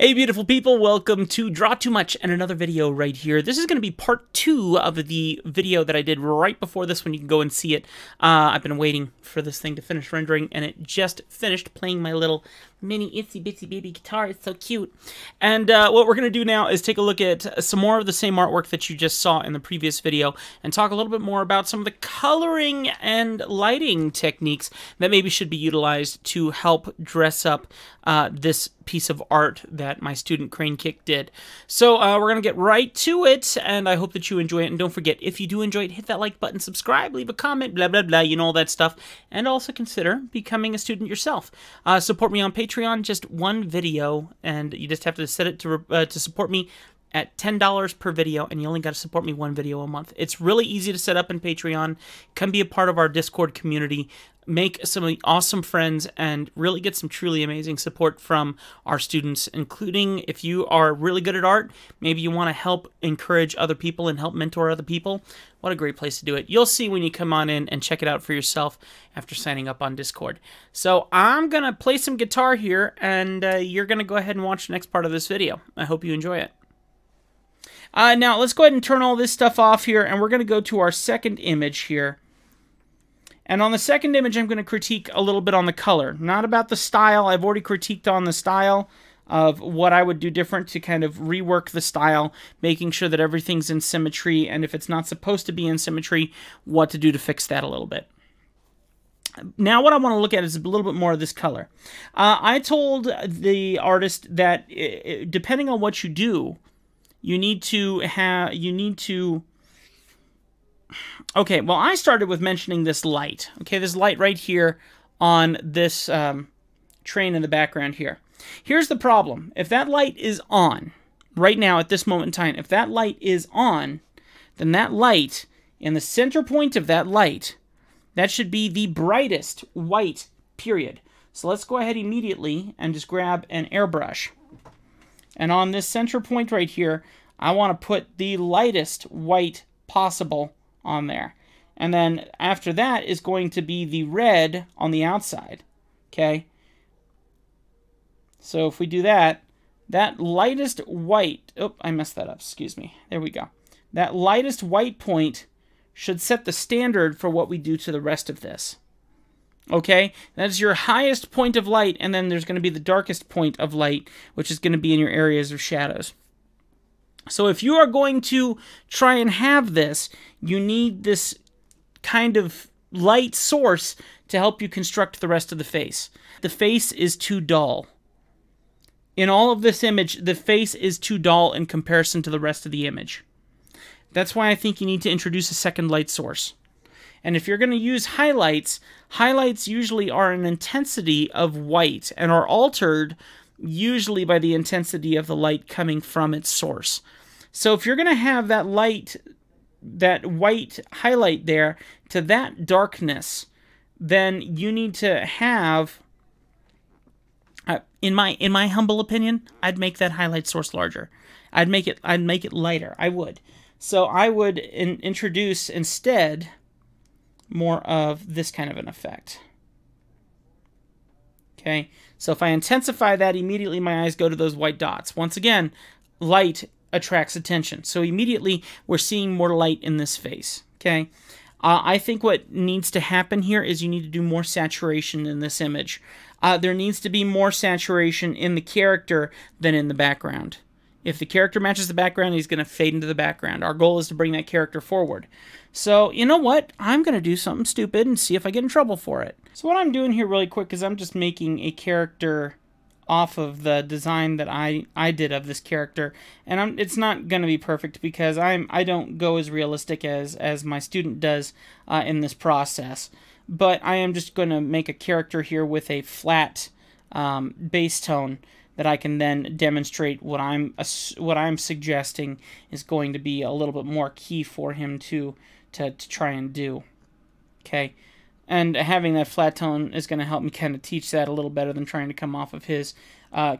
Hey beautiful people, welcome to Draw Too Much and another video right here. This is going to be part 2 of the video that I did right before this one. You can go and see it. I've been waiting for this thing to finish rendering, and it just finished playing my little mini itsy bitsy baby guitar. It's so cute. And what we're going to do now is take a look at some more of the same artwork that you just saw in the previous video and talk a little bit more about some of the coloring and lighting techniques that maybe should be utilized to help dress up this piece of art that my student CraneKick did. So we're going to get right to it, and I hope that you enjoy it. And don't forget, if you do enjoy it, hit that like button, subscribe, leave a comment, blah, blah, blah, you know all that stuff. And also consider becoming a student yourself. Support me on Patreon, just one video, and you just have to set it to support me at $10 per video, and you only got to support me one video a month. It's really easy to set up in Patreon. Come be a part of our Discord community, make some awesome friends, and really get some truly amazing support from our students, including if you are really good at art, maybe you want to help encourage other people and help mentor other people. What a great place to do it. You'll see when you come on in and check it out for yourself after signing up on Discord. So I'm going to play some guitar here, and you're going to go ahead and watch the next part of this video. I hope you enjoy it. Now, let's go ahead and turn all this stuff off here, and we're going to go to our second image here. And on the second image, I'm going to critique a little bit on the color. Not about the style. I've already critiqued on the style of what I would do different to kind of rework the style, making sure that everything's in symmetry, and if it's not supposed to be in symmetry, what to do to fix that a little bit. Now what I want to look at is a little bit more of this color. I told the artist that depending on what you do, you need to okay, well, I started with mentioning this light. Okay, this light right here on this train in the background here. Here's the problem. If that light is on, right now at this moment in time, if that light is on, then that light, in the center point of that light, that should be the brightest white, period. So let's go ahead immediately and just grab an airbrush. And on this center point right here, I want to put the lightest white possible on there. And then after that is going to be the red on the outside. Okay? So if we do that, that lightest white... Oh, I messed that up. Excuse me. There we go. That lightest white point should set the standard for what we do to the rest of this. Okay, that's your highest point of light, and then there's going to be the darkest point of light, which is going to be in your areas of shadows. So if you are going to try and have this, you need this kind of light source to help you construct the rest of the face. The face is too dull. In all of this image, the face is too dull in comparison to the rest of the image. That's why I think you need to introduce a second light source. And if you're going to use highlights, highlights usually are an intensity of white and are altered usually by the intensity of the light coming from its source. So if you're going to have that light, that white highlight there to that darkness, then you need to have, in my humble opinion, I'd make that highlight source larger. I'd make it lighter. I would. So I would introduce instead more of this kind of an effect. Okay, so if I intensify that, immediately my eyes go to those white dots. Once again, light attracts attention. So immediately we're seeing more light in this face. Okay, I think what needs to happen here is you need to do more saturation in this image. There needs to be more saturation in the character than in the background. If the character matches the background, he's going to fade into the background. Our goal is to bring that character forward. So, you know what? I'm going to do something stupid and see if I get in trouble for it. So what I'm doing here really quick is I'm just making a character off of the design that I did of this character. And it's not going to be perfect because I don't go as realistic as my student does in this process. But I am just going to make a character here with a flat bass tone that I can then demonstrate what I'm suggesting is going to be a little bit more key for him to try and do. Okay, and having that flat tone is going to help me kind of teach that a little better than trying to come off of his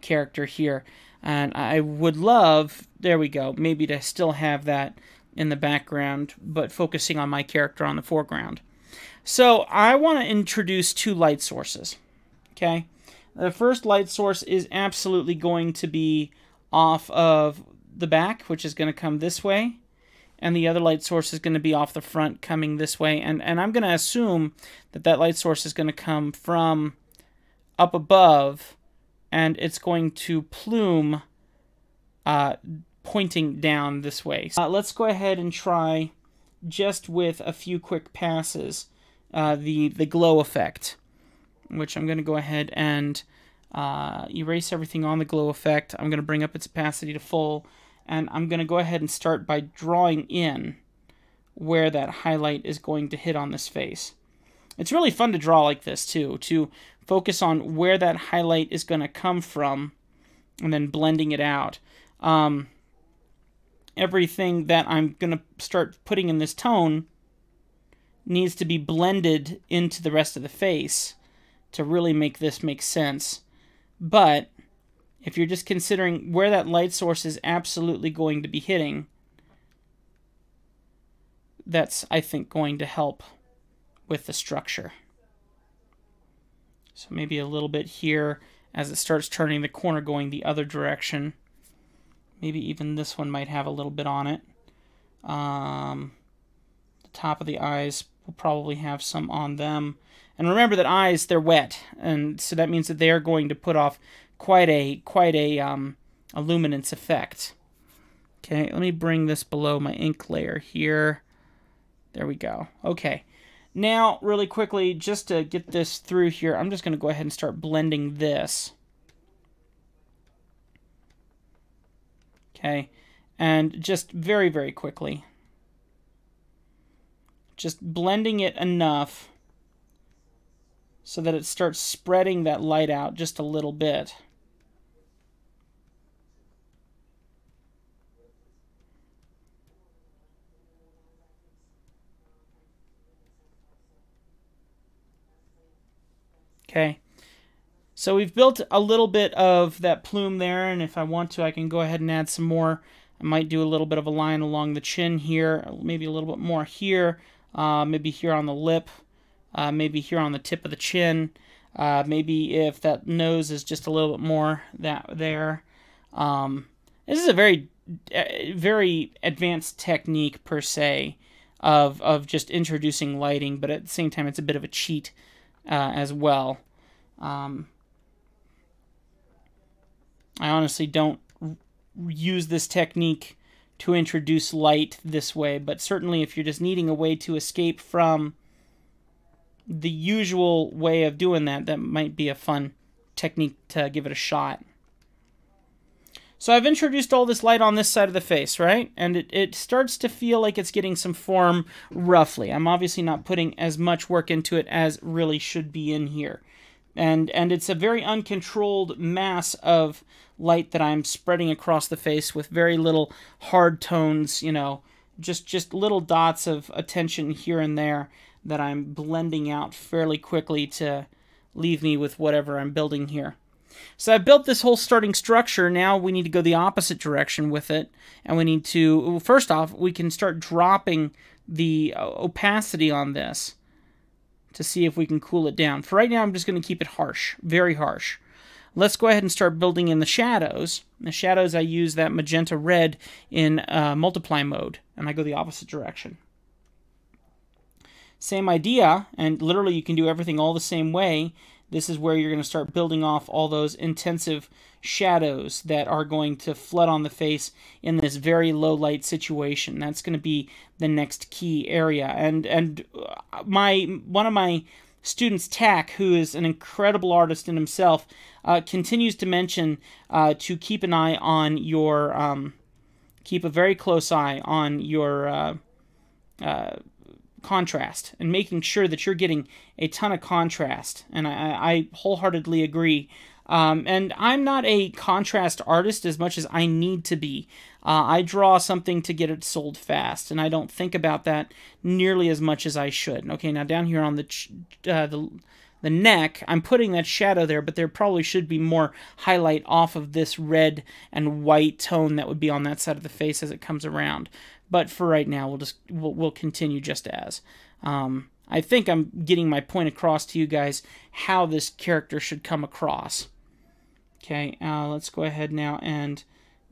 character here. And I would love, there we go, maybe to still have that in the background, but focusing on my character on the foreground. So I want to introduce two light sources. Okay. The first light source is absolutely going to be off of the back, which is going to come this way. And the other light source is going to be off the front, coming this way. And I'm going to assume that that light source is going to come from up above, and it's going to plume pointing down this way. Let's go ahead and try, just with a few quick passes, the glow effect, which I'm going to go ahead and erase everything on the glow effect. I'm going to bring up its opacity to full, and I'm going to go ahead and start by drawing in where that highlight is going to hit on this face. It's really fun to draw like this too, to focus on where that highlight is going to come from and then blending it out. Everything that I'm going to start putting in this tone needs to be blended into the rest of the face to really make this make sense. But if you're just considering where that light source is absolutely going to be hitting, that's, I think, going to help with the structure. So maybe a little bit here as it starts turning the corner going the other direction. Maybe even this one might have a little bit on it. The top of the eyes will probably have some on them. And remember that eyes, they're wet, and so that means that they are going to put off quite a luminance effect. Okay, let me bring this below my ink layer here. There we go. Okay. Now, really quickly, just to get this through here, I'm just going to go ahead and start blending this. Okay, and just very, very quickly, just blending it enough so that it starts spreading that light out just a little bit. Okay, so we've built a little bit of that plume there, and if I want to, I can go ahead and add some more. I might do a little bit of a line along the chin here, maybe a little bit more here, maybe here on the lip, maybe here on the tip of the chin, maybe if that nose is just a little bit more there. This is a very, very advanced technique per se of just introducing lighting, but at the same time it's a bit of a cheat as well. I honestly don't use this technique to introduce light this way, but certainly if you're just needing a way to escape from the usual way of doing that, that might be a fun technique to give it a shot. So I've introduced all this light on this side of the face, right? And it starts to feel like it's getting some form roughly. I'm obviously not putting as much work into it as really should be in here. And it's a very uncontrolled mass of light that I'm spreading across the face with very little hard tones, you know, just little dots of attention here and there that I'm blending out fairly quickly to leave me with whatever I'm building here. So I built this whole starting structure. Now we need to go the opposite direction with it. And we need to, first off, we can start dropping the opacity on this to see if we can cool it down. For right now, I'm just going to keep it harsh, very harsh. Let's go ahead and start building in the shadows. The shadows, I use that magenta red in multiply mode, and I go the opposite direction. Same idea, and literally you can do everything all the same way. This is where you're going to start building off all those intensive shadows that are going to flood on the face in this very low light situation. That's going to be the next key area. And one of my students, Tack, who is an incredible artist in himself, continues to mention to keep an eye on your, keep a very close eye on your contrast and making sure that you're getting a ton of contrast, and I wholeheartedly agree. And I'm not a contrast artist as much as I need to be. I draw something to get it sold fast, and I don't think about that nearly as much as I should. Okay, now down here on the neck, I'm putting that shadow there, but there probably should be more highlight off of this red and white tone that would be on that side of the face as it comes around. But for right now, we'll continue just as. I think I'm getting my point across to you guys how this character should come across. Okay, let's go ahead now and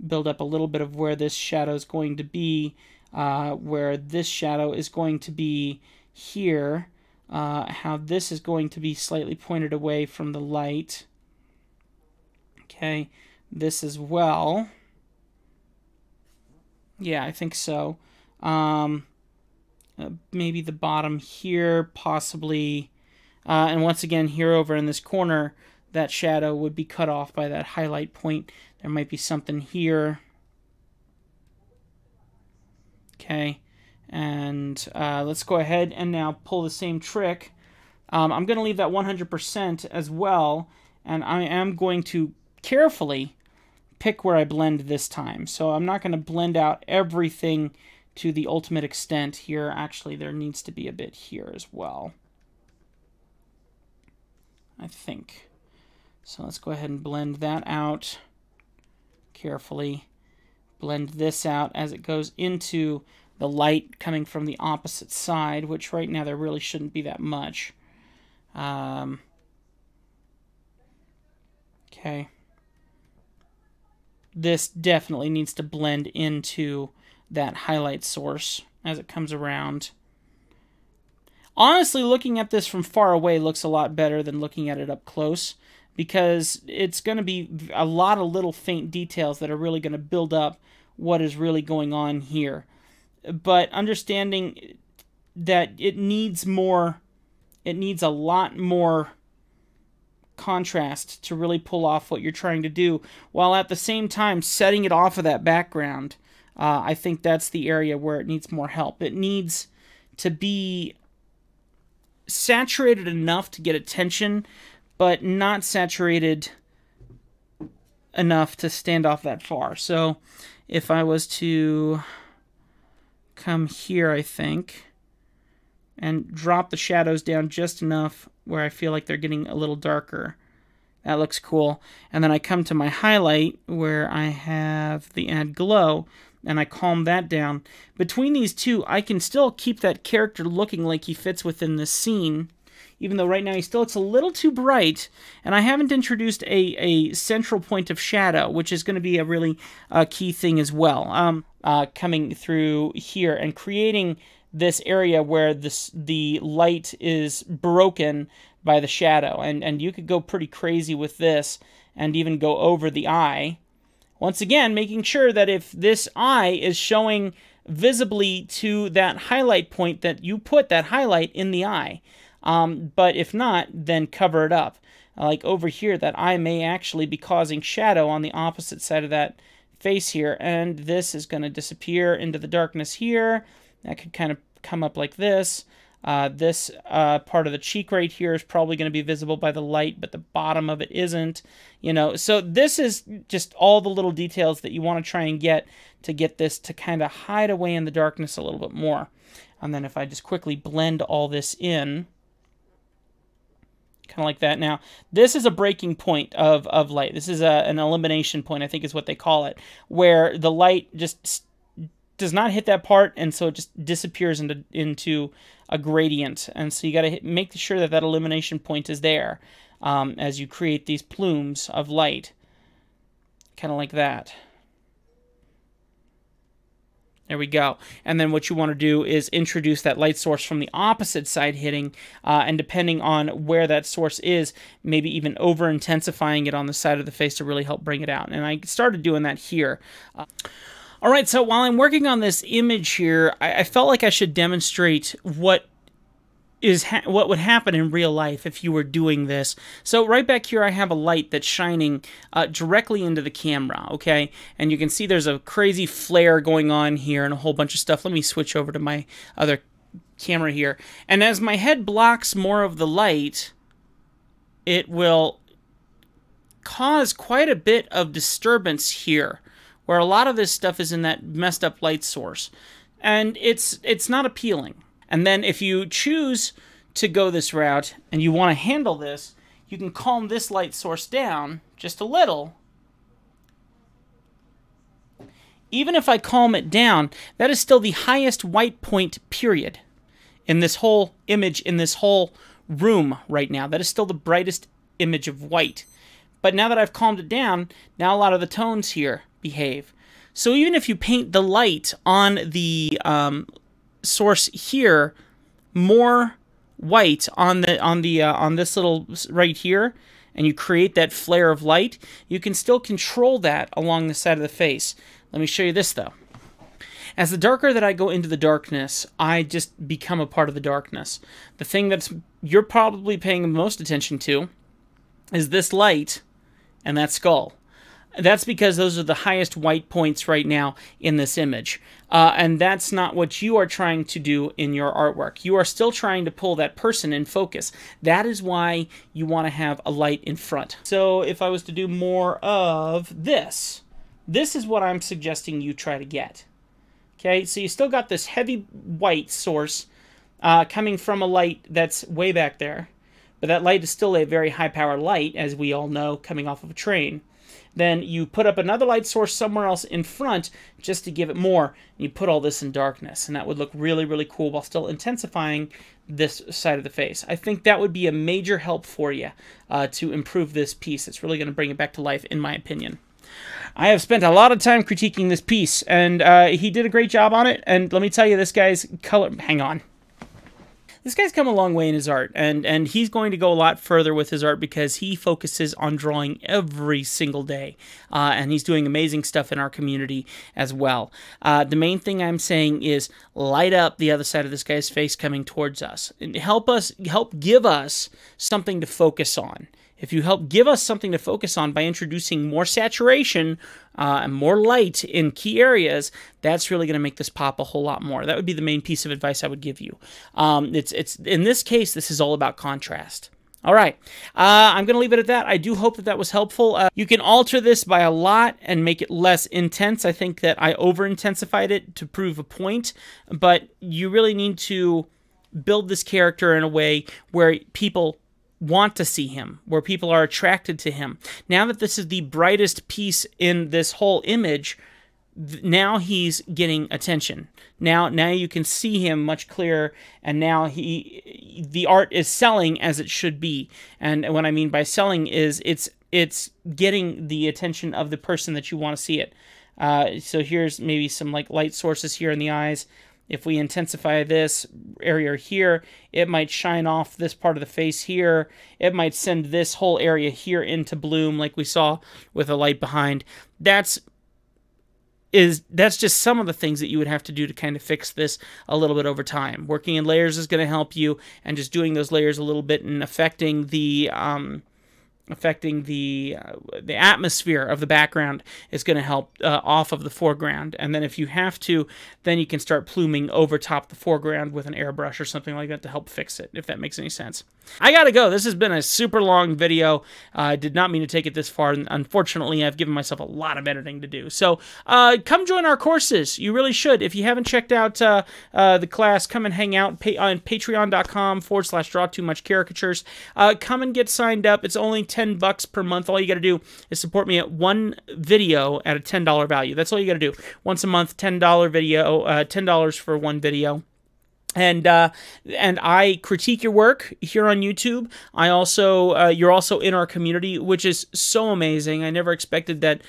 build up a little bit of where this shadow is going to be, where this shadow is going to be here, how this is going to be slightly pointed away from the light. Okay, this as well. Yeah, I think so. Maybe the bottom here, possibly. And once again, here over in this corner, that shadow would be cut off by that highlight point. There might be something here. Okay, and let's go ahead and now pull the same trick. I'm going to leave that 100% as well, and I am going to carefully pick where I blend this time. So I'm not going to blend out everything to the ultimate extent here. Actually, there needs to be a bit here as well, I think. So let's go ahead and blend that out carefully. Blend this out as it goes into the light coming from the opposite side, which right now there really shouldn't be that much. Okay. This definitely needs to blend into that highlight source as it comes around. Honestly, looking at this from far away looks a lot better than looking at it up close, because it's going to be a lot of little faint details that are really going to build up what is really going on here. But understanding that it needs a lot more contrast to really pull off what you're trying to do, while at the same time setting it off of that background. I think that's the area where it needs more help. It needs to be saturated enough to get attention, but not saturated enough to stand off that far. So if I was to come here, I think, and drop the shadows down just enough where I feel like they're getting a little darker. That looks cool. And then I come to my highlight where I have the add glow, and I calm that down. Between these two, I can still keep that character looking like he fits within this scene, even though right now he still looks a little too bright, and I haven't introduced a central point of shadow, which is going to be a really key thing as well. Coming through here and creating this area where the light is broken by the shadow, and you could go pretty crazy with this and even go over the eye. Once again, making sure that if this eye is showing visibly to that highlight point, that you put that highlight in the eye. But if not, then cover it up. Like over here, that eye may actually be causing shadow on the opposite side of that face here, and this is going to disappear into the darkness here. That could kind of come up like this. This part of the cheek right here is probably going to be visible by the light, but the bottom of it isn't. You know, so this is just all the little details that you want to try and get to get this to kind of hide away in the darkness a little bit more. And then if I just quickly blend all this in, kind of like that. Now, this is a breaking point of light. This is an elimination point, I think is what they call it, where the light just does not hit that part, and so it just disappears into a gradient. And so you got to make sure that that elimination point is there as you create these plumes of light, kind of like that. There we go. And then what you want to do is introduce that light source from the opposite side hitting, and depending on where that source is, maybe even over-intensifying it on the side of the face to really help bring it out. And I started doing that here. All right, so while I'm working on this image here, I felt like I should demonstrate what would happen in real life if you were doing this. So right back here, I have a light that's shining directly into the camera, okay? And you can see there's a crazy flare going on here and a whole bunch of stuff. Let me switch over to my other camera here. And as my head blocks more of the light, it will cause quite a bit of disturbance here, where a lot of this stuff is in that messed up light source. And it's not appealing. And then if you choose to go this route and you want to handle this, you can calm this light source down just a little. Even if I calm it down, that is still the highest white point, period. in this whole image, in this whole room right now. That is still the brightest image of white. But now that I've calmed it down, now a lot of the tones here behave. So even if you paint the light on the source here more white on this little right here, and you create that flare of light, you can still control that along the side of the face. Let me show you this though. As the darker that I go into the darkness, I just become a part of the darkness. The thing that's you're probably paying the most attention to is this light and that skull. That's because those are the highest white points right now in this image. And that's not what you are trying to do in your artwork. You are still trying to pull that person in focus. That is why you want to have a light in front. So if I was to do more of this, this is what I'm suggesting you try to get. Okay, so you still got this heavy white source coming from a light that's way back there. But that light is still a very high power light, as we all know, coming off of a train. Then you put up another light source somewhere else in front just to give it more. And you put all this in darkness, and that would look really, really cool while still intensifying this side of the face. I think that would be a major help for you to improve this piece. It's really going to bring it back to life, in my opinion. I have spent a lot of time critiquing this piece, and he did a great job on it. And let me tell you, this guy's color... Hang on. This guy's come a long way in his art, and he's going to go a lot further with his art because he focuses on drawing every single day, and he's doing amazing stuff in our community as well. The main thing I'm saying is light up the other side of this guy's face coming towards us, and help give us something to focus on. If you help give us something to focus on by introducing more saturation and more light in key areas, that's really going to make this pop a whole lot more. That would be the main piece of advice I would give you. It's in this case, this is all about contrast. All right, I'm going to leave it at that. I do hope that that was helpful. You can alter this by a lot and make it less intense. I think that I over-intensified it to prove a point, but you really need to build this character in a way where people want to see him, where people are attracted to him. Now that this is the brightest piece in this whole image, now he's getting attention. Now you can see him much clearer, and now the art is selling as it should be. And what I mean by selling is it's getting the attention of the person that you want to see it. So here's maybe some like light sources here in the eyes. If we intensify this area here, it might shine off this part of the face here. It might send this whole area here into bloom like we saw with a light behind. That's just some of the things that you would have to do to kind of fix this a little bit over time. Working in layers is going to help you, and just doing those layers a little bit and affecting the atmosphere of the background is going to help off of the foreground. And then if you have to, then you can start pluming over top the foreground with an airbrush or something like that to help fix it, if that makes any sense. I gotta go. This has been a super long video. I did not mean to take it this far, and unfortunately I've given myself a lot of editing to do. So come join our courses. You really should. If you haven't checked out the class, come and hang out on patreon.com/drawtoomuchcaricatures. Come and get signed up. It's only $10 per month. All you got to do is support me at one video at a $10 value. That's all you got to do. Once a month, $10 video, $10 for one video. And I critique your work here on YouTube. I also you're also in our community, which is so amazing. I never expected that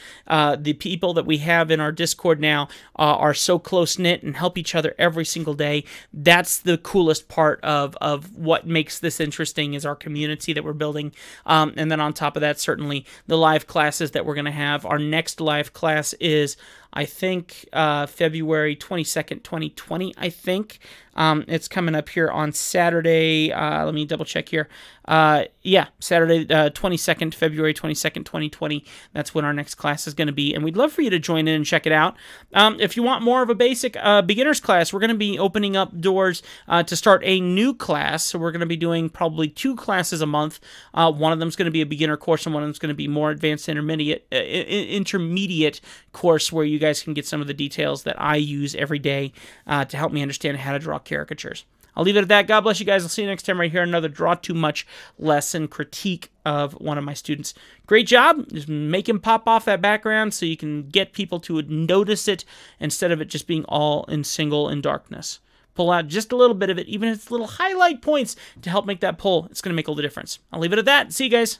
the people that we have in our Discord now are so close-knit and help each other every single day. That's the coolest part of what makes this interesting, is our community that we're building. And then on top of that, certainly the live classes that we're going to have. Our next live class is, I think, February 22nd, 2020, I think. It's coming up here on Saturday. Let me double check here. Yeah, Saturday, 22nd, February 22nd, 2020. That's when our next class is going to be, and we'd love for you to join in and check it out. If you want more of a basic beginner's class, we're going to be opening up doors to start a new class. So we're going to be doing probably 2 classes a month. One of them is going to be a beginner course, and one of them is going to be more advanced intermediate course where you guys can get some of the details that I use every day to help me understand how to draw caricatures. I'll leave it at that. God bless you guys. I'll see you next time right here. Another Draw Too Much lesson critique of one of my students. Great job. Just make him pop off that background so you can get people to notice it instead of it just being all in single in darkness. pull out just a little bit of it, even if it's little highlight points to help make that pull. It's going to make all the difference. I'll leave it at that. See you guys.